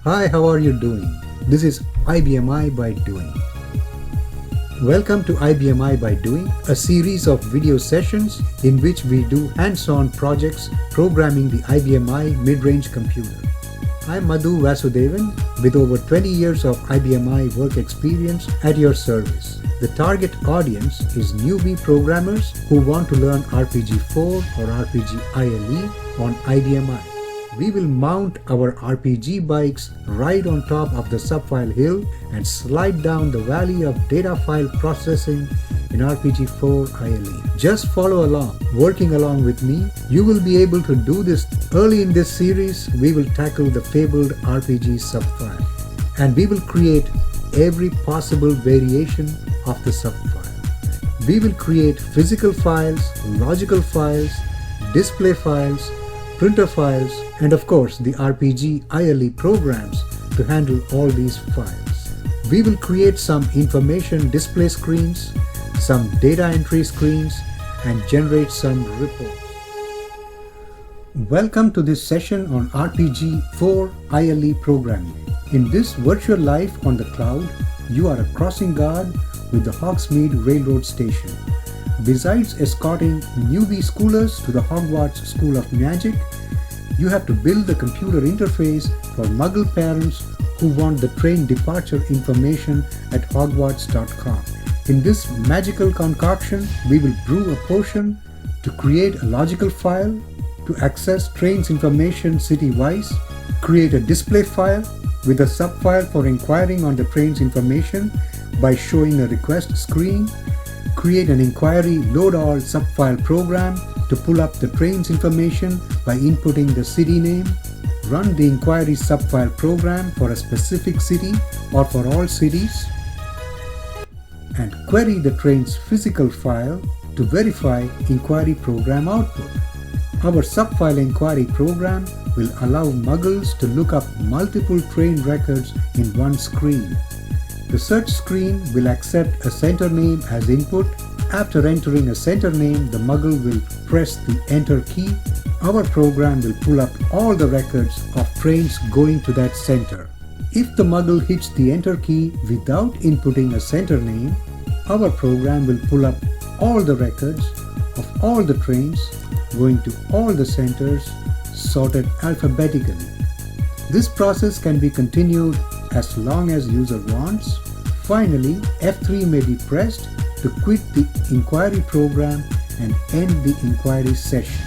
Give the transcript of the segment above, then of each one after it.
Hi, how are you doing? This is IBM-i By Doing. Welcome to IBM-i By Doing, a series of video sessions in which we do hands-on projects programming the IBM-i Midrange computer. I'm Madhu Vasudevan with over 20 years of IBM-i work experience at your service. The target audience is newbie programmers who want to learn RPG-4 or RPG ILE on IBM-i. We will mount our RPG bikes right on top of the Subfile hill and slide down the valley of data file processing in RPG-4 ILE. Just follow along. Working along with me, you will be able to do this. Early in this series, we will tackle the fabled RPG subfile, and we will create every possible variation of the subfile. We will create physical files, logical files, display files, printer files, and of course the RPG ILE programs to handle all these files. We will create some information display screens, some data entry screens, and generate some reports. Welcome to this session on RPG-4 ILE programming. In this virtual life on the cloud, you are a crossing guard with the Hogsmeade Railroad Station. Besides escorting newbie schoolers to the Hogwarts School of Magic, you have to build the computer interface for Muggle parents who want the train departure information at Hogwarts.com. In this magical concoction, we will brew a potion to create a logical file to access trains information city-wise, create a display file with a subfile for inquiring on the train's information by showing a request screen, create an inquiry load all subfile program to pull up the train's information by inputting the city name, run the inquiry subfile program for a specific city or for all cities, and query the train's physical file to verify inquiry program output. Our subfile inquiry program will allow Muggles to look up multiple train records in one screen. The search screen will accept a center name as input. After entering a center name, the Muggle will press the enter key. Our program will pull up all the records of trains going to that center. If the Muggle hits the enter key without inputting a center name, our program will pull up all the records of all the trains going to all the centers sorted alphabetically. This process can be continued as long as user wants. Finally, F3 may be pressed to quit the inquiry program and end the inquiry session.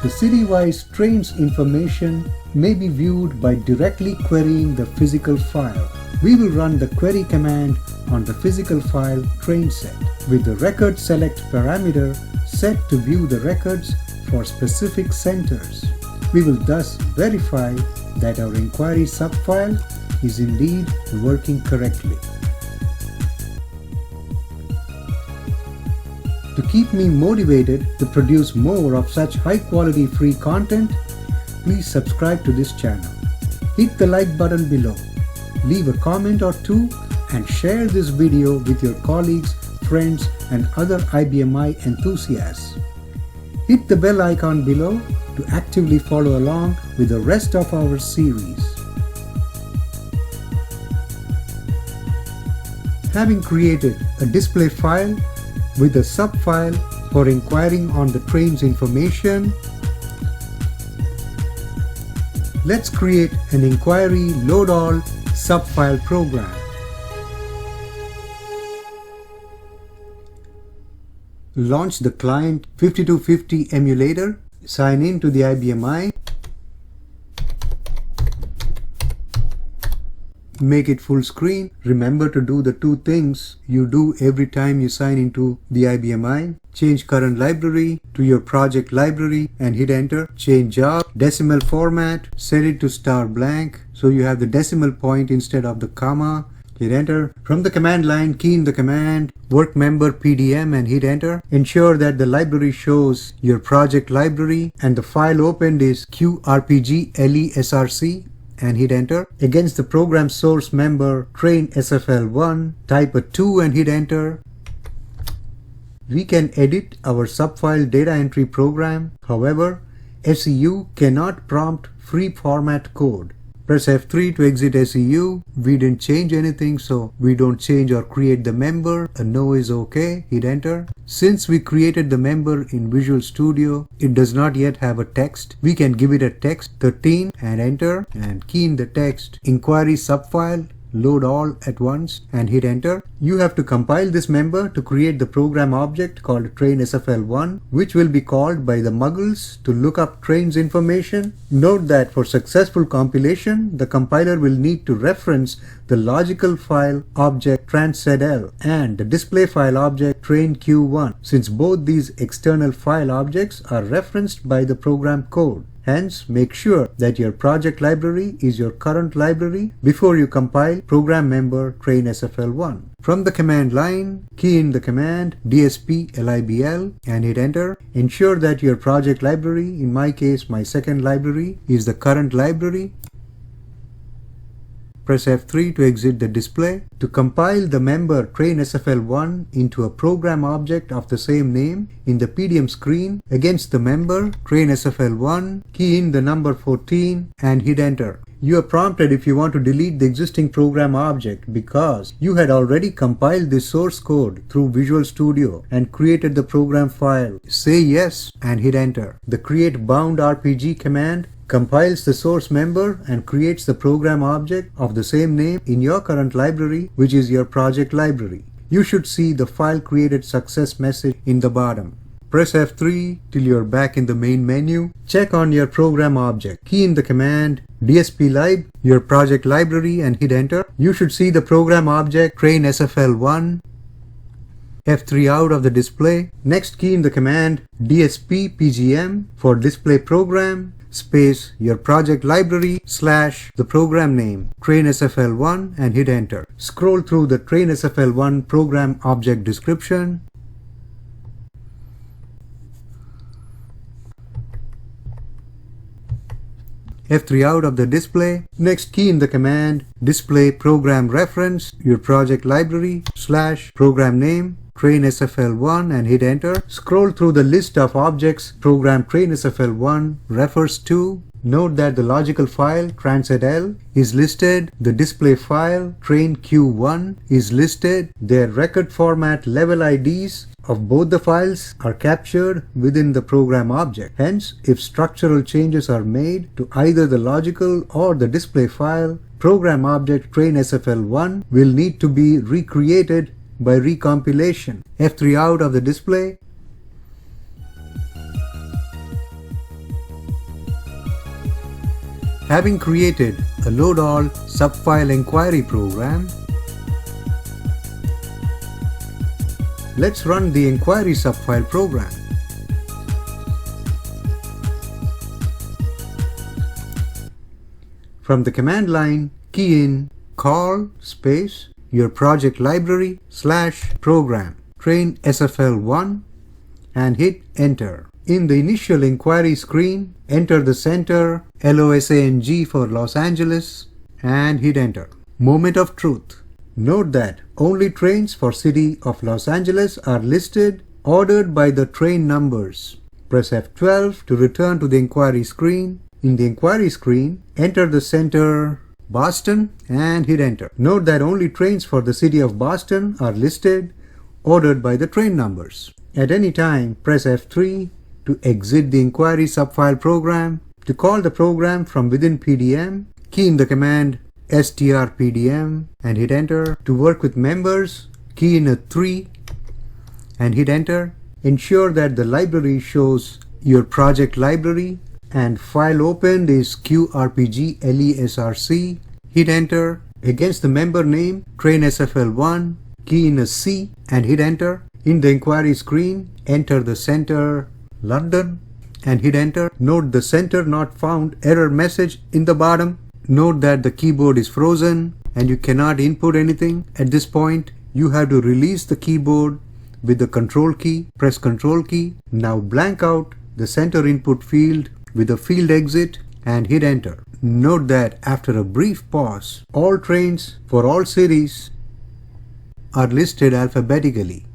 The city-wise trains information may be viewed by directly querying the physical file. We will run the query command on the physical file train set with the record select parameter set to view the records for specific centers. We will thus verify that our inquiry subfile is indeed working correctly. To keep me motivated to produce more of such high-quality free content, please subscribe to this channel. Hit the like button below, leave a comment or two, and share this video with your colleagues, friends, and other IBM-i enthusiasts. Hit the bell icon below to actively follow along with the rest of our series. Having created a display file with a subfile for inquiring on the train's information, let's create an inquiry load all subfile program. Launch the client 5250 emulator, sign in to the IBM-i, make it full screen. Remember to do the two things you do every time you sign into the IBM-i. Change current library to your project library and hit enter. Change job, decimal format, set it to star blank so you have the decimal point instead of the comma. Hit enter. From the command line, key in the command work member PDM and hit enter. Ensure that the library shows your project library and the file opened is QRPGLE src and hit enter. Against the program source member train SFL1, type a 2 and hit enter. We can edit our subfile data entry program. However, SEU cannot prompt free format code. Press F3 to exit SEU. We didn't change anything, so we don't change or create the member. A no is okay. Hit enter. Since we created the member in Visual Studio, it does not yet have a text. We can give it a text 13 and enter and key in the text Inquiry subfile. Load all at once and hit enter. You have to compile this member to create the program object called train SFL1, which will be called by the muggles to look up trains information. Note that for successful compilation, the compiler will need to reference the logical file object transcdl and the display file object train q1, since both these external file objects are referenced by the program code. Hence, make sure that your project library is your current library before you compile program member train SFL1. From the command line, key in the command dsp-libl and hit enter. Ensure that your project library, in my case my second library, is the current library. Press F3 to exit the display. To compile the member train SFL1 into a program object of the same name in the PDM screen against the member train SFL1, key in the number 14 and hit enter. You are prompted if you want to delete the existing program object because you had already compiled the source code through Visual Studio and created the program file. Say yes and hit enter. The create bound RPG command compiles the source member and creates the program object of the same name in your current library, which is your project library. You should see the file created success message in the bottom. Press F3 till you're back in the main menu. Check on your program object. Key in the command dsp-lib, your project library, and hit enter. You should see the program object train SFL1. F3 out of the display. Next, key in the command dsp-pgm for display program space your project library / the program name train SFL1 and hit enter. Scroll through the train SFL1 program object description. F3 out of the display. Next, key in the command display program reference your project library / program name train SFL1 and hit enter. Scroll through the list of objects program train SFL1 refers to. Note that the logical file transcdl is listed, the display file train q1 is listed, their record format level IDs of both the files are captured within the program object. Hence, if structural changes are made to either the logical or the display file, program object train SFL1 will need to be recreated by recompilation. F3 out of the display. Having created a load all subfile inquiry program, let's run the inquiry subfile program. From the command line, key in call space your project library / program train SFL1 and hit enter. In the initial inquiry screen, enter the center LOSANG for Los Angeles and hit enter. Moment of truth. Note that only trains for City of Los Angeles are listed, ordered by the train numbers. Press F12 to return to the inquiry screen. In the inquiry screen, enter the center Boston and hit enter. Note that only trains for the City of Boston are listed, ordered by the train numbers. At any time, press F3 to exit the inquiry subfile program. To call the program from within PDM, key in the command strpdm and hit enter. To work with members, key in a 3 and hit enter. Ensure that the library shows your project library and file opened is QRPGLE src. Hit enter. Against the member name train SFL1, key in a C and hit enter. In the inquiry screen, enter the center London and hit enter. Note the center not found error message in the bottom. Note that the keyboard is frozen and you cannot input anything. At this point, you have to release the keyboard with the control key. Press control key. Now blank out the center input field with a field exit and hit enter. Note that after a brief pause, all trains for all cities are listed alphabetically.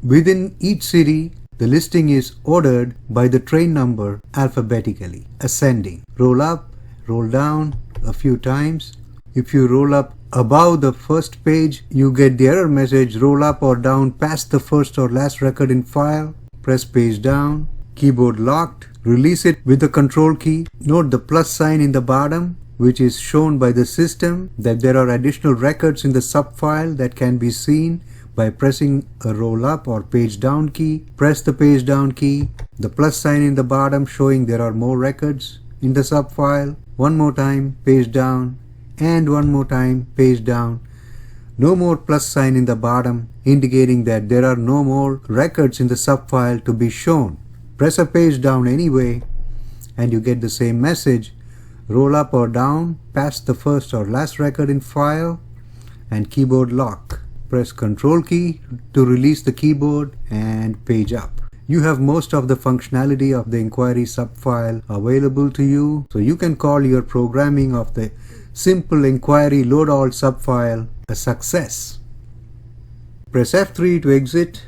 Within each city, the listing is ordered by the train number alphabetically, ascending. Roll up, roll down, a few times. If you roll up above the first page, you get the error message, roll up or down past the first or last record in file. Press page down. Keyboard locked. Release it with the control key. Note the plus sign in the bottom, which is shown by the system that there are additional records in the subfile that can be seen by pressing a roll up or page down key. Press the page down key. The plus sign in the bottom showing there are more records in the subfile. One more time, page down, and one more time, page down. No more plus sign in the bottom indicating that there are no more records in the subfile to be shown. Press a page down anyway and you get the same message. Roll up or down past the first or last record in file, and keyboard lock. Press Control key to release the keyboard and page up. You have most of the functionality of the Inquiry subfile available to you, so you can call your programming of the simple Inquiry load all subfile a success. Press F3 to exit.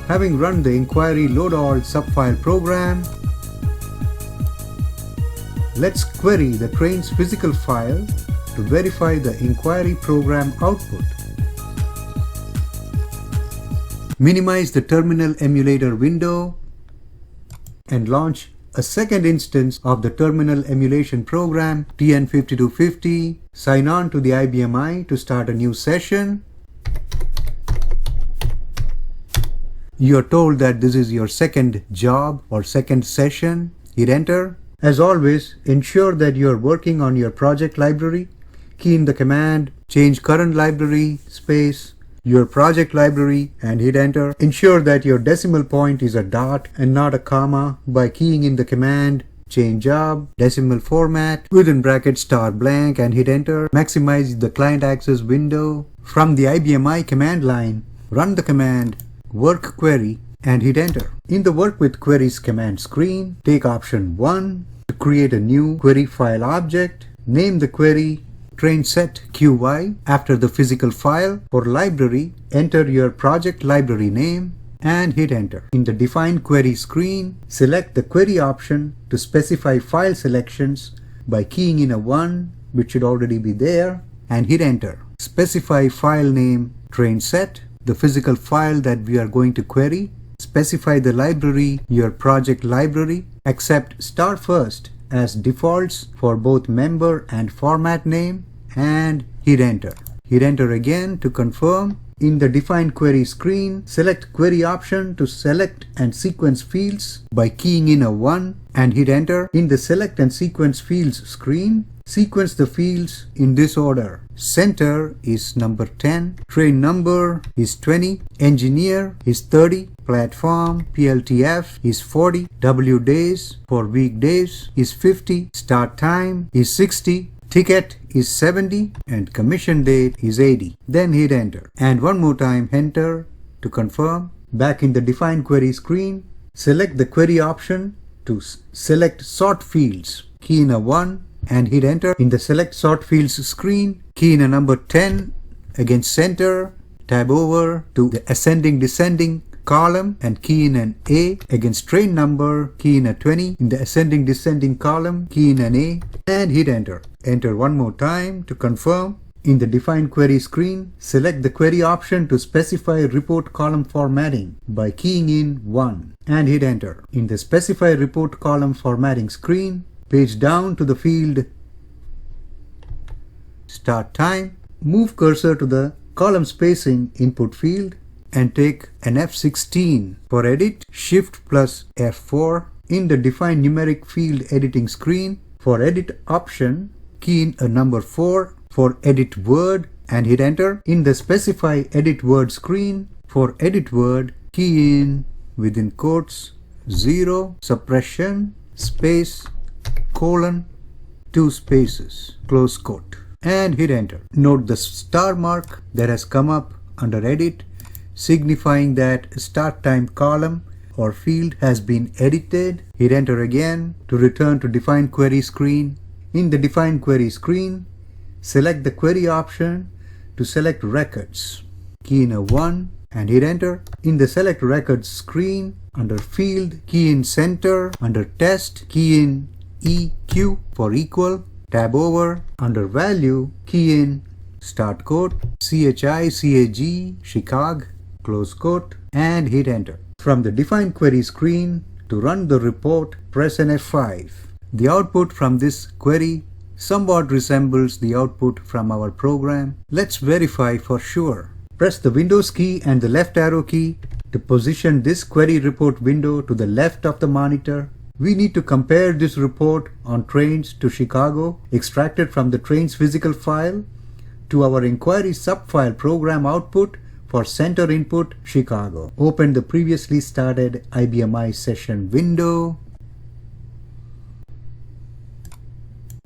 Having run the Inquiry load all subfile program, let's query the train's physical file to verify the Inquiry program output. Minimize the terminal emulator window and launch a second instance of the terminal emulation program TN5250. Sign on to the IBMi to start a new session. You are told that this is your second job or second session. Hit enter. As always, ensure that you are working on your project library. Key in the command, change current library, space, your project library, and hit enter. Ensure that your decimal point is a dot and not a comma by keying in the command, change job, decimal format, within brackets star blank, and hit enter. Maximize the client access window. From the IBMi command line, run the command work query and hit enter. In the work with queries command screen, take option 1 to create a new query file object. Name the query train set QY after the physical file. For library, enter your project library name and hit enter. In the define query screen, select the query option to specify file selections by keying in a 1, which should already be there, and hit enter. Specify file name train set, the physical file that we are going to query. Specify the library, your project library. Accept start first as defaults for both member and format name, and hit enter. Hit enter again to confirm. In the define query screen, select query option to select and sequence fields by keying in a 1 and hit enter. In the select and sequence fields screen, sequence the fields in this order. Center is number 10, train number is 20, engineer is 30, platform PLTF is 40, W days for weekdays is 50, start time is 60, ticket is 70, and commission date is 80. Then hit enter. And one more time enter to confirm. Back in the define query screen, select the query option to select sort fields. Key in a 1 and hit enter. In the select sort fields screen, key in a number 10, again center, tab over to the ascending descending column and key in an A. Against train number, key in a 20. In the ascending descending column, key in an A and hit enter. Enter one more time to confirm. In the define query screen, select the query option to specify report column formatting by keying in 1 and hit enter. In the specify report column formatting screen, page down to the field start time, move cursor to the column spacing input field and take an F16 for edit, shift plus F4. In the define numeric field editing screen, for edit option, key in a number 4 for edit word and hit enter. In the specify edit word screen, for edit word, key in within quotes 0 suppression space colon 2 spaces close quote and hit enter. Note the star mark that has come up under edit, signifying that start time column or field has been edited. Hit enter again to return to define query screen. In the define query screen, select the query option to select records. Key in a 1 and hit enter. In the select records screen, Under field, key in center. Under test, key in EQ for equal. Tab over. Under value, key in start quote, CHI, Chicago, close quote, and hit enter. From the define query screen, to run the report, press an F5. The output from this query somewhat resembles the output from our program. Let's verify for sure. Press the Windows key and the left arrow key to position this query report window to the left of the monitor. We need to compare this report on trains to Chicago, extracted from the trains physical file, to our inquiry subfile program output for center input Chicago. Open the previously started IBMi session window.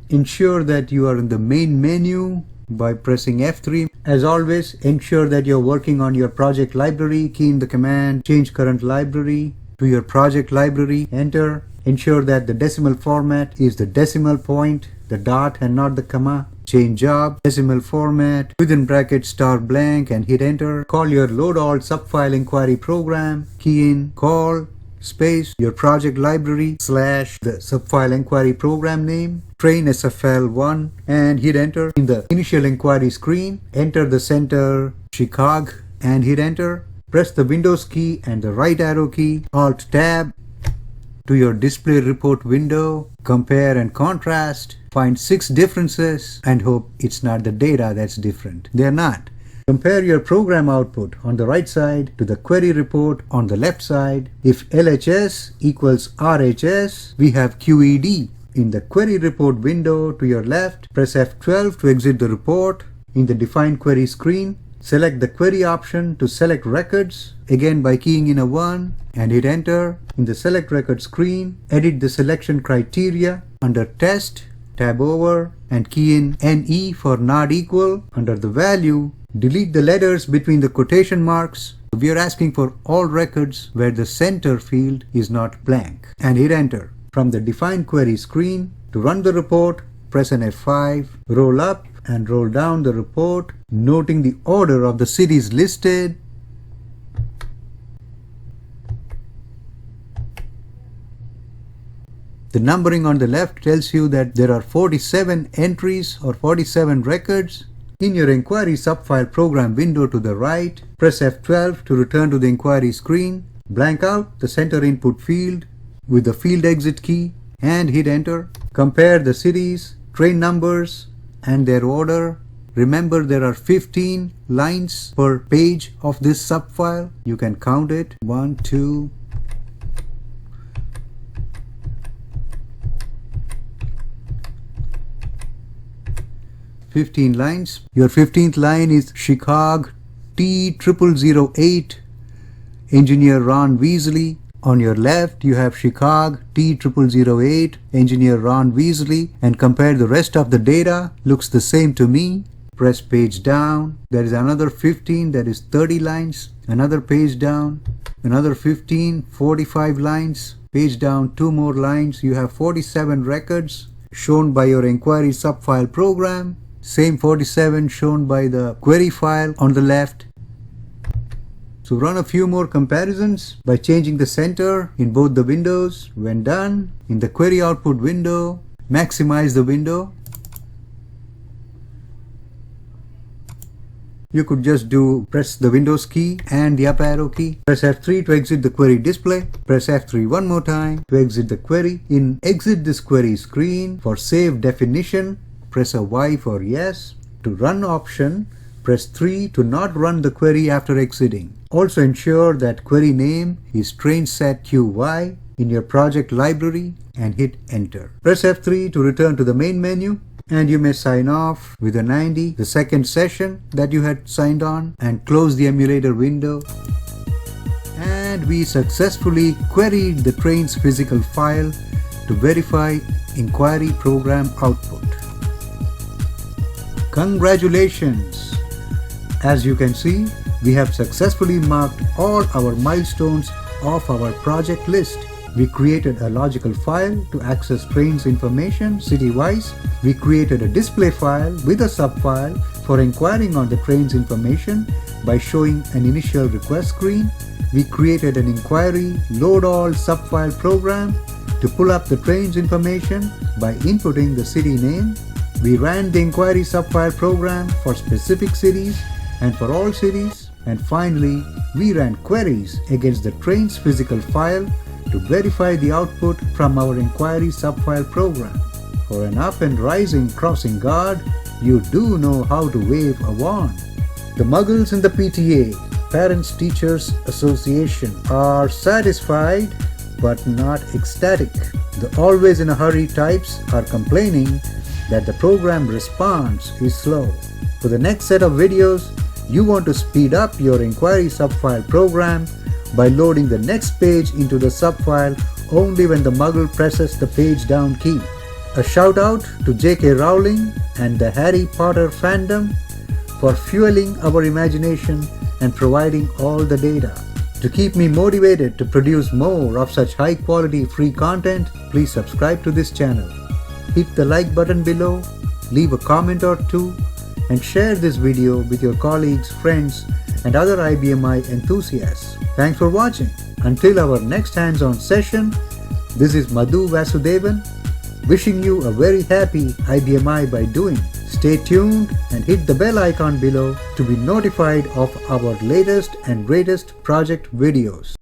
Ensure that you are in the main menu by pressing F3. As always, ensure that you're working on your project library. Key in the command change current library to your project library. Enter. Ensure that the decimal format is the decimal point, the dot and not the comma. Change job, decimal format, within bracket star blank, and hit enter. Call your load all subfile inquiry program. Key in call space your project library slash the subfile inquiry program name, train SFL1, and hit enter. In the initial inquiry screen, enter the center Chicago and hit enter. Press the Windows key and the right arrow key, Alt Tab, to your display report window. Compare and contrast. Find 6 differences and hope it's not the data that's different. They're not. Compare your program output on the right side to the query report on the left side. If LHS equals RHS, we have QED. In the query report window to your left, press F12 to exit the report. In the define query screen, select the query option to select records, again by keying in a 1 and hit enter. In the select record screen, edit the selection criteria. Under test, tab over and key in NE for not equal. Under the value, delete the letters between the quotation marks. We are asking for all records where the center field is not blank, and hit enter. From the define query screen, to run the report, press an F5, roll up and roll down the report, noting the order of the cities listed. The numbering on the left tells you that there are 47 entries or 47 records. In your inquiry subfile program window to the right, press F12 to return to the inquiry screen. Blank out the center input field with the field exit key and hit enter. Compare the cities, train numbers, and their order. Remember, there are 15 lines per page of this subfile. You can count it. 1, 2, 15 lines. Your 15th line is Chicago T0008, engineer Ron Weasley. On your left, you have Chicago T0008, engineer Ron Weasley, and compare the rest of the data. Looks the same to me. Press page down. There is another 15, that is 30 lines. Another page down, another 15, 45 lines. Page down 2 more lines. You have 47 records shown by your inquiry subfile program. Same 47 shown by the query file on the left. So run a few more comparisons by changing the center in both the windows. When done, in the query output window, maximize the window. You could just press the Windows key and the up arrow key. Press F3 to exit the query display. Press F3 one more time to exit the query. In exit this query screen, for save definition, press a Y for yes. To run option, press 3 to not run the query after exiting. Also ensure that query name is trainsetQY in your project library and hit enter. Press F3 to return to the main menu, and you may sign off with a 90, the second session that you had signed on, and close the emulator window. And we successfully queried the train's physical file to verify inquiry program output. Congratulations! As you can see, we have successfully marked all our milestones of our project list. We created a logical file to access trains information city-wise. We created a display file with a subfile for inquiring on the train's information by showing an initial request screen. We created an inquiry load all subfile program to pull up the train's information by inputting the city name. We ran the inquiry subfile program for specific cities and for all cities. And finally, we ran queries against the train's physical file to verify the output from our inquiry subfile program. For an up and rising crossing guard, you do know how to wave a wand. The Muggles in the PTA, Parents Teachers Association, are satisfied but not ecstatic. The always in a hurry types are complaining that the program response is slow. For the next set of videos, you want to speed up your inquiry subfile program by loading the next page into the subfile only when the Muggle presses the page down key. A shout out to J.K. Rowling and the Harry Potter fandom for fueling our imagination and providing all the data. To keep me motivated to produce more of such high quality free content, please subscribe to this channel. Hit the like button below, leave a comment or two, and share this video with your colleagues, friends, and other IBMi enthusiasts. Thanks for watching. Until our next hands-on session, this is Madhu Vasudevan, wishing you a very happy IBMi by doing. Stay tuned and hit the bell icon below to be notified of our latest and greatest project videos.